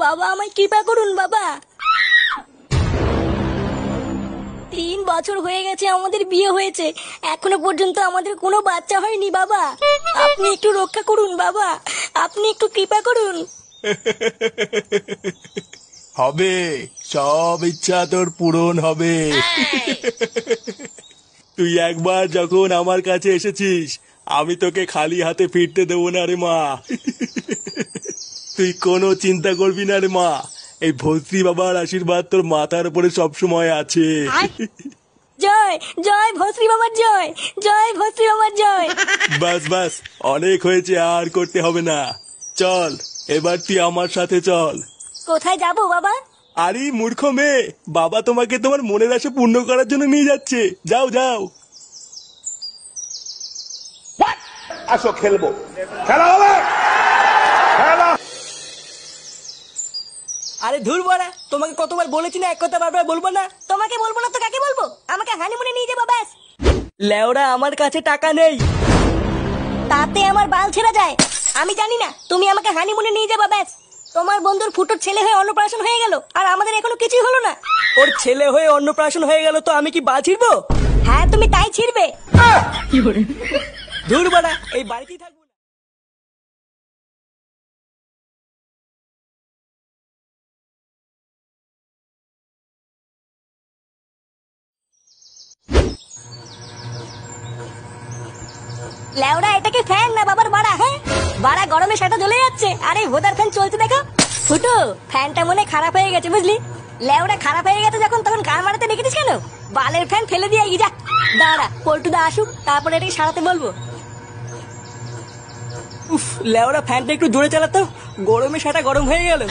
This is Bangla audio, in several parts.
বাবা আমায় কৃপা করুন বাবা। 3 বছর হয়ে গেছে আমাদের বিয়ে হয়েছে, এখনো পর্যন্ত আমাদের কোনো বাচ্চা হয়নি বাবা। আপনি একটু রক্ষা করুন বাবা, আপনি একটু কৃপা করুন। হবে, সব ইচ্ছা তোর পূরণ হবে। তুই একবার যখন আমার কাছে এসেছিস, আমি তোকে খালি হাতে ফিরতে দেবো না রে মা। তুই কোনো চিন্তা করবি না রে মা, এই ভস্রী বাবার আশীর্বাদ তোর মাথার উপরে সবসময় আছে। জয় জয় ভস্রী বাবার জয়, জয় ভস্রী বাবার জয়। বাস বাস, অনেক হয়েছে, আর করতে হবে না। চল এবার তুই আমার সাথে চল। কোথায় যাবো বাবা? আরে মূর্খ মেয়ে, বাবা তোমাকে তোমার মনের আশা পূর্ণ করার জন্য নিয়ে যাচ্ছে। যাও যাও। আসো খেলবো, খেলা হবে, খেলা। আরে ধুর বড়া, তোমাকে কতবার বলেছি না এক কথা বারবার বলবো না। তোমাকে বলবো না তো কাকে বলবো? আমাকে হানিমুনে নিয়ে যাবো ব্যাস। লেওরা আমার কাছে টাকা নেই। তাতে আমার বাল ছেড়ে যায়। আমি জানি না, তুমি আমাকে হানিমুনে নিয়ে যাবা ব্যাস। তোমার বন্ধুর ফুটোর ছেলে হয়ে অন্নপ্রাশন হয়ে গেল, আর আমাদের এখনো কিছুই হলো না। ওর ছেলে হয়ে অন্নপ্রাশন হয়ে গেল তো আমি কি বাল ছিড়বো? হ্যাঁ তুমি তাই ছিড়বে। ধুর বড়া, এই বাড়িতেই থাকবো না। লেওড়া এটা কি ফ্যান না বাবার বাড়া? হ্যাঁ বাড়া, গরমে সেটা জ্বলে যাচ্ছে, আরে ভোদার ফ্যান চলছে দেখো। ফুটো, ফ্যানটা মনে খারাপ হয়ে গেছে বুঝলি। লেওড়া খারাপ হয়ে গেছে যখন, তখন গান মারাতে রেখেছিস কেন? বালের ফ্যান ফেলে দিয়ে যা। দাঁড়া পল্টুদা আসুক, তারপরে এটাকে সারাতে বলবো। উফ, লেওরা ফ্যানটা একটু জোরে চালাতো, গরমে সেটা গরম হয়ে গেল।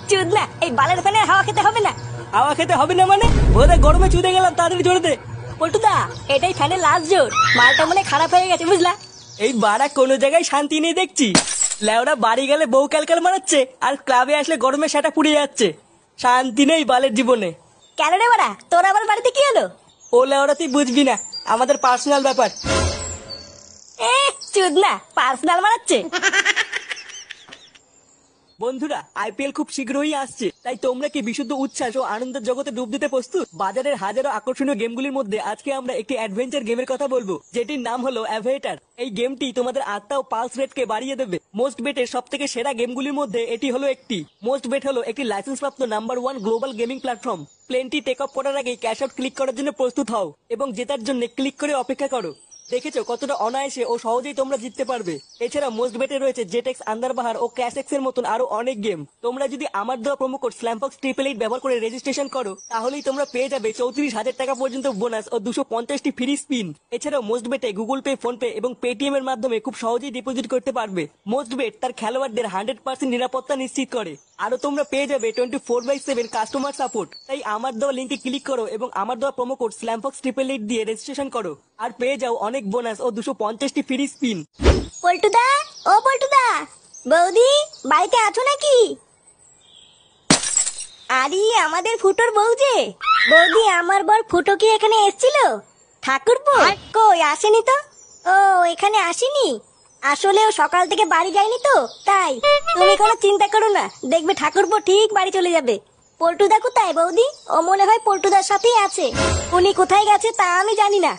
চুদ না, এই বালের ফ্যানের হাওয়া খেতে হবে না। হাওয়া খেতে হবে না মানে? বোধহয় গরমে চুদে গেলাম, তাড়াতাড়ি জোরে দে। পল্টুদা, এটাই ফ্যানের লাস্ট জোর, মালটা মনে খারাপ হয়ে গেছে বুঝলা। এই বাড়া কোনো জায়গায় শান্তি নেই দেখছি। লেওরা বাড়ি গেলে বউ ক্যালকাল মারাচ্ছে, আর ক্লাবে আসলে গরমে সেটা পুড়ে যাচ্ছে। শান্তি নেই বালের জীবনে। কেন রে বাড়া, তোর আবার বাড়িতে কি হলো? ও লেওরা তুই বুঝবি না, আমাদের পার্সোনাল ব্যাপার। চুদ না, পার্সোনাল মারাচ্ছে। বন্ধুরা, আইপিএল খুব শীঘ্রই আসছে, তাই তোমরা কি বিশুদ্ধ উচ্ছ্বাস ও আনন্দের জগতে ডুব দিতে প্রস্তুত? বাজারের হাজারো আকর্ষণীয় গেমগুলির মধ্যে আজকে আমরা একটি অ্যাডভেঞ্চার গেমের কথা বলবো, যেটির নাম হলো অ্যাভেটার। এই গেমটি তোমাদের আত্মা ও পালস রেটকে বাড়িয়ে দেবে। মোস্ট বেটের সব থেকে সেরা গেমগুলির মধ্যে এটি হলো একটি। মোস্ট বেট হলো একটি লাইসেন্সপ্রাপ্ত নাম্বার 1 গ্লোবাল গেমিং প্ল্যাটফর্ম। প্লেনটি টেক অফ করার আগে ক্যাশ আউট ক্লিক করার জন্য প্রস্তুত হও এবং জেতার জন্য ক্লিক করে অপেক্ষা করো। দেখেছো কতটা অনায়াসে ও সহজেই তোমরা জিততে পারবে। এছাড়া মোস্ট বেটে রয়েছে জেটেক্স, আন্দারবাহার ও ক্যাশেক্স এর মতন আরো অনেক গেম। তোমরা যদি আমার দেওয়া প্রোমো কোড স্ল্যামবক্স 888 ব্যবহার করে রেজিস্ট্রেশন করো, তাহলেই তোমরা পেয়ে যাবে 34,000 টাকা পর্যন্ত বোনাস ও 250টি ফ্রি স্পিন। এছাড়াও মোস্ট বেটে গুগল পে, ফোন পে এবং পেটিএম এর মাধ্যমে খুব সহজেই ডিপোজিট করতে পারবে। মোস্ট বেট তার খেলোয়াড়দের 100% নিরাপত্তা নিশ্চিত করে। আরো তোমরা পেয়ে যাবে 24/7 কাস্টমার সাপোর্ট। তাই আমার দেওয়া লিঙ্কে ক্লিক করো এবং আমার দেওয়া প্রোমো কোড স্ল্যামবক্স 888 দিয়ে রেজিস্ট্রেশন করো, আর পেয়ে যাও অনেক বোনাস ও 250টি ফ্রি স্পিন। পল্টুদা, ও পল্টুদা, বৌদি বাড়িতে আছো নাকি? আরে আমাদের ফুটোর বউ যে। বৌদি, আমার বর ফুটো কি এখানে এসেছিল? ঠাকুরপো কই আসেনি তো। ও এখানে আসেনি, আসলে ও সকাল থেকে বাড়ি যায়নি তো তাই। তুমি কোনো চিন্তা করো না, দেখবে ঠাকুরপো ঠিক বাড়ি চলে যাবে। পল্টুদা কোথায় বৌদি? ও মনে হয় পল্টুদার সাথেই আছে। উনি কোথায় গেছে তা আমি জানি না।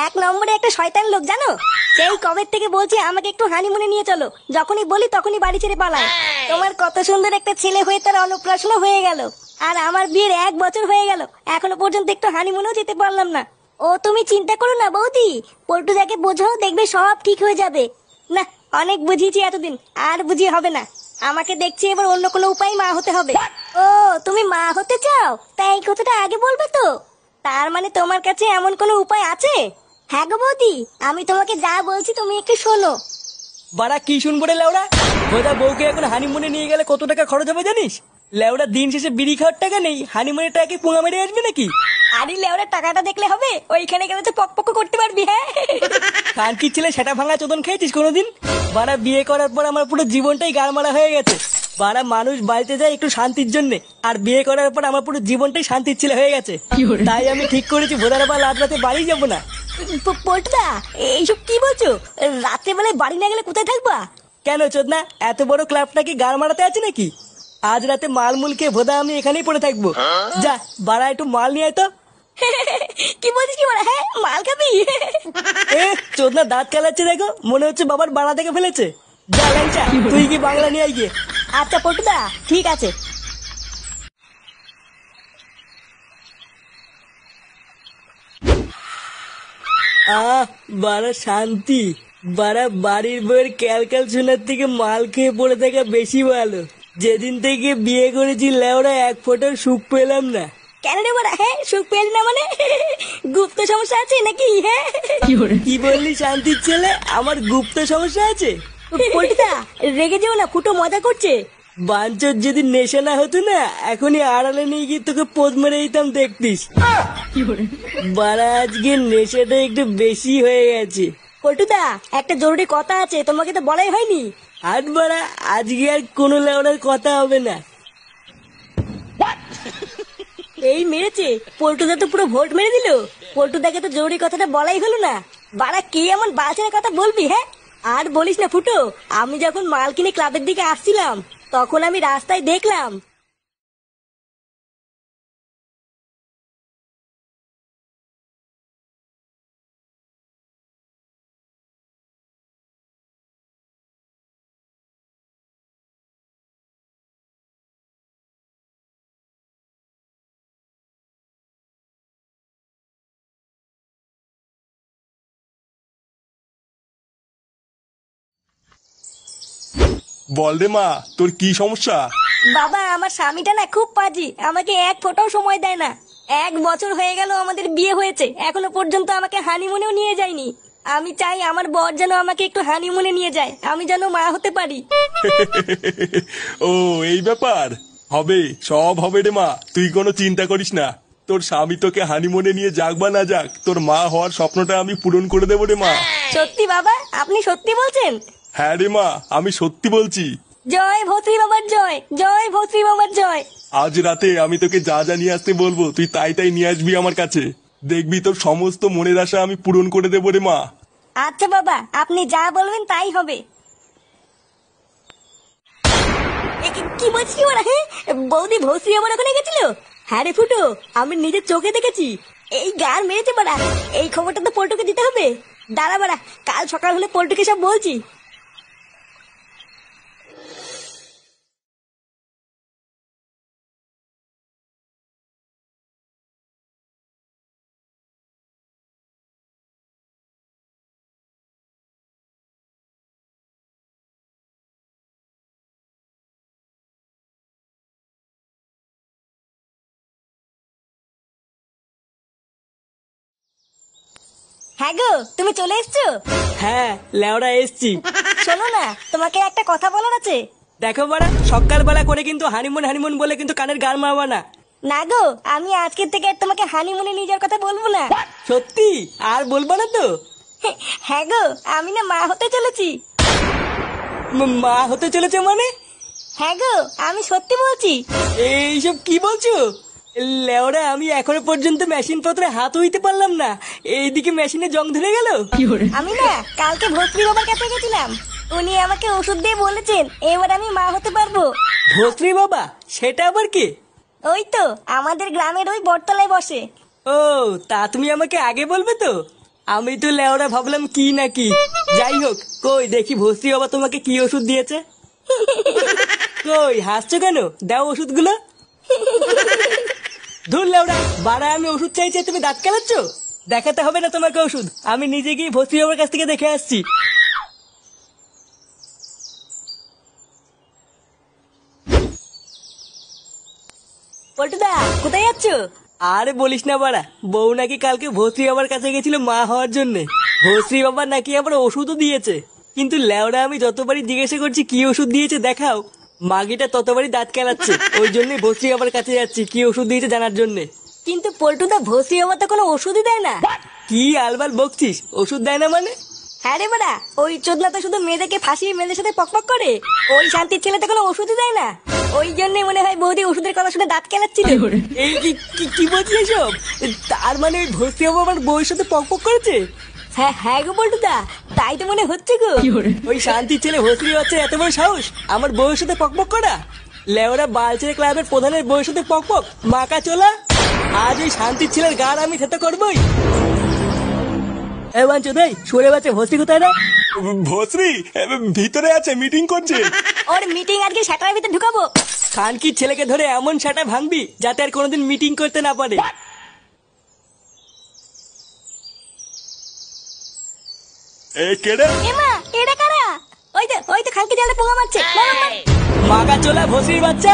1 নম্বরে একটা শয়তান লোক জানো, সেই কবে থেকে বলছে আমাকে একটু হানিমুনে নিয়ে চলো, যখনই বলি তখনই বাড়ি ছেড়ে পালায়। তোমার কত সুন্দর একটা ছেলে হয়ে তার অন্নপ্রাশন হয়ে গেল, আর আমার বিয়ের 1 বছর হয়ে গেল, এখনো পর্যন্ত একটু হানিমুনেও যেতে পারলাম না। ও তুমি চিন্তা করো না বৌদি, পল্টুদাকে বোঝাও, দেখবে সব ঠিক হয়ে যাবে। না, অনেক বুঝিয়েছি এতদিন, আর বুঝিয়ে হবে না। আমাকে দেখছি এবার অন্য কোনো উপায় মা হতে হবে। ও তুমি মা হতে চাও, তাই এই কথাটা আগে বলবে তো। তার মানে তোমার কাছে এমন কোনো উপায় আছে? হ্যাঁ গো বৌদি, আমি তোমাকে যা বলছি তুমি একটু শোনো। বাড়া কি শুনবো রে লেওড়া? বোধা বউকে এখন হানিমুনে নিয়ে গেলে কত টাকা খরচ হবে জানিস? লেওড়া দিন শেষে বিড়ি খাওয়ার টাকা নেই, হানিমুনের টাকা পুঙা মেরে আসবে নাকি? আরে লেওরা, টাকাটা দেখলে হবে? ওইখানে গেলে তো পক করতে পারবি। হ্যাঁ কান কি ছেলে সেটা ভাঙা চোদন খেয়েছিস কোনোদিন? বাড়া বিয়ে করার পর আমার পুরো জীবনটাই গাড়মারা হয়ে গেছে। বাড়া মানুষ বাড়িতে যায় একটু শান্তির জন্য, আর বিয়ে করার পর আমার পুরো জীবনটাই শান্তির ছেলে হয়ে গেছে। তাই আমি ঠিক করেছি ভোদার আবার রাত রাতে বাড়ি যাবো না। পল্টুদা, এইসব কি বলছো? রাত্রে বেলায় বাড়ি না গেলে কোথায় থাকবা? কেন চোদনা, এত বড় ক্লাবটা কি গাড় মারাতে আছে নাকি? আজ রাতে মাল মুল খেয়ে ভোদা আমি এখানেই পড়ে থাকবো। যা বাড়া একটু মাল নিয়ে আয় তো। কি বলছিস কি বড়া? হ্যাঁ মাল খাবি? এ চোদনা দাঁত কেলাচ্ছে দেখো, মনে হচ্ছে বাবার বাড়া থেকে ফেলেছে। যা ল্যাংচা, তুই কি বাংলা নিয়ে আয় গিয়ে। আচ্ছা পল্টুদা ঠিক আছে। বাড়া শান্তি, বাড়া বাড়ির বইয়ের ক্যালকাল শোনার থেকে মাল খেয়ে পড়ে থাকা বেশি ভালো। যেদিন থেকে বিয়ে করেছি লেওরা এক ফোঁটার সুখ পেলাম না। কেন রে বড়া? হ্যাঁ সুখ পেলি না মানে? গুপ্ত সমস্যা আছে নাকি? হ্যাঁ কি বললি শান্তির ছেলে, আমার গুপ্ত সমস্যা আছে? পল্টুদা রেগে যেও না, ফুটো মজা করছে। বাঞ্চর যদি নেশা না হতো না, এখনই আড়ালে নিয়ে গিয়ে তোকে পোদ মেরে দিতাম দেখতিস। বাড়া আজকে নেশাটা একটু বেশি হয়ে গেছে। পল্টুদা একটা জরুরি কথা আছে, তোমাকে তো বলাই হয়নি। আর বাড়া আজকে আর কোনো লেওড়ার কথা হবে না। এই মেরেছে, পল্টুদা তো পুরো ভোট মেরে দিল। পল্টুদাকে তো জরুরি কথাটা বলাই হলো না। বাড়া কে এমন বালছেনা কথা বলবি? হ্যাঁ আর বলিস না ফুটো, আমি যখন মাল কিনে ক্লাবের দিকে আসছিলাম তখন আমি রাস্তায় দেখলাম বল রে মা, তোর কি সমস্যা? বাবা আমার স্বামীটা না খুব পাজি, আমাকে এক ফোঁটাও সময় দেয় না। 1 বছর হয়ে গেল আমাদের বিয়ে হয়েছে, এখনো পর্যন্ত আমাকে হানিমুনেও নিয়ে যায়নি। আমি চাই আমার বর যেন আমাকে একটু হানিমুনে নিয়ে যায়, আমি যেন মা হতে পারি। ও এই ব্যাপার, হবে, সব হবে রে মা, তুই কোনো চিন্তা করিস না। তোর স্বামী তোকে হানিমুনে নিয়ে যাক বা না যাক, তোর মা হওয়ার স্বপ্নটা আমি পূরণ করে দেবো রে মা। সত্যি বাবা? আপনি সত্যি বলছেন? হ্যাঁ রে মা, আমি সত্যি বলছি। জয় ভত্রী বাবার জয়, জয় ভত্রী বাবার জয়। আজ রাতে আমি তোকে যা যা নিয়ে আসতে বলবো তুই তাই তাই নিয়ে আসবি আমার কাছে। দেখবি তোর সমস্ত মনের আশা আমি পূরণ করে দেবো রে মা। আচ্ছা বাবা, আপনি যা বলবেন তাই হবে। কি বলছিস কি বলা? হ্যাঁ বৌদি ভস্রী আমার ওখানে গেছিল? হ্যাঁ রে ফুটো, আমি নিজের চোখে দেখেছি। এই গান মেরেছে বাড়া, এই খবরটা তো পল্টুকে দিতে হবে। দাঁড়া বাড়া, কাল সকাল হলে পল্টুকে সব বলছি। হ্যাঁ গো, তুমি চলে এসছো? হ্যাঁ লেওড়া এসছি। শোনো না, তোমাকে একটা কথা বলার আছে। দেখো বাড়া, সকালবেলা করে কিন্তু হানিমুন হানিমুন বলে কিন্তু কানের গান মারবা না। না গো, আমি আজকের থেকে আর তোমাকে হানিমুনে নিয়ে যাওয়ার কথা বলবো না। সত্যি আর বলবা না তো? হ্যাঁ গো, আমি না মা হতে চলেছি। মা হতে চলেছে মানে? হ্যাঁ গো, আমি সত্যি বলছি। এইসব কি বলছো? লেওরা আমি এখনো পর্যন্ত মেশিন পত্রে হাত হইতে পারলাম না, এইদিকে মেশিনে জং ধরে গেল। আমি না কালকে ভস্রী বাবার কাছে গেছিলাম, উনি আমাকে ওষুধ দিয়ে বলেছেন এবার আমি মা হতে পারবো। ভস্রী বাবা? সেটা আবার কি? ওই তো আমাদের গ্রামের ওই বটতলায় বসে। ও তা তুমি আমাকে আগে বলবে তো, আমি তো লেওরা ভাবলাম কি না কি। যাই হোক, কই দেখি ভস্রী বাবা তোমাকে কি ওষুধ দিয়েছে। কই হাসছো কেন? দাও ওষুধগুলো। ধুর লেওরা, বাড়া আমি ওষুধ চাইছি তুমি দাঁত কেলাচ্ছ? দেখাতে হবে না তোমাকে ওষুধ, আমি নিজে গিয়ে ভস্রী বাবার কাছ থেকে দেখে আসছি। পল্টুদা কোথায় যাচ্ছ? আরে বলিস না বাড়া, বউ নাকি কালকে ভস্রী বাবার কাছে গেছিল মা হওয়ার জন্য। ভস্রী বাবার নাকি আবার ওষুধও দিয়েছে, কিন্তু লেওরা আমি যতবারই জিজ্ঞাসা করছি কি ওষুধ দিয়েছে দেখাও, মাগিটা ততবারই দাঁত কেলাচ্ছে। ওই জন্যই ভস্রী বাবার কাছে যাচ্ছি কি ওষুধ দিয়েছে জানার জন্যে। কিন্তু পল্টুদা ভস্রী বাবা তো কোনো ওষুধই দেয় না। কি আলবাল বকছিস? ওষুধ দেয় না মানে? হ্যাঁ রে বাড়া, ওই চোদনা তো শুধু মেয়েদেরকে ফাঁসিয়ে মেয়েদের সাথে পকপক করে। ওই শান্তির ছেলে তো কোনো ওষুধই দেয় না। ওই জন্যই মনে হয় বৌদি ওষুধের কথা শুনে দাঁত কেলাচ্ছিল। এই কি বলছিস এসব? তার মানে ওই ভস্রী বাবা আমার বউয়ের সাথে পকপক করেছে? হ্যাঁ হ্যাঁ গো বল্টুদা, তাই তো মনে হচ্ছে গো। ওই শান্তির ছেলে ভস্রী হচ্ছে এত বড় সাহস আমার বউয়ের সাথে পকপক করা। লেওরা বালচের ক্লাবের প্রধানের বউয়ের সাথে পকপক, মাকা চোলা। আজ ওই শান্তির ছেলের গার আমি থেতো করবোই। এ বাঞ্চোদাই, সরে বাচ্চা ভস্রী কোথায় না? ভস্রী ভিতরে আছে, মিটিং করছে। ওর মিটিং আজকে সেটার ভিতরে ঢুকাবো। খানকির ছেলেকে ধরে এমন সেটা ভাঙবি যাতে আর কোনোদিন মিটিং করতে না পারে। এ কেডে? এমা এটা কারা? ওই তো খানকি জালে পোঙা মারছে। মার, মার। মাকা চোলা ভস্রীর বাচ্চা।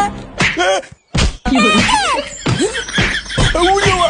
উড়ে বাবা।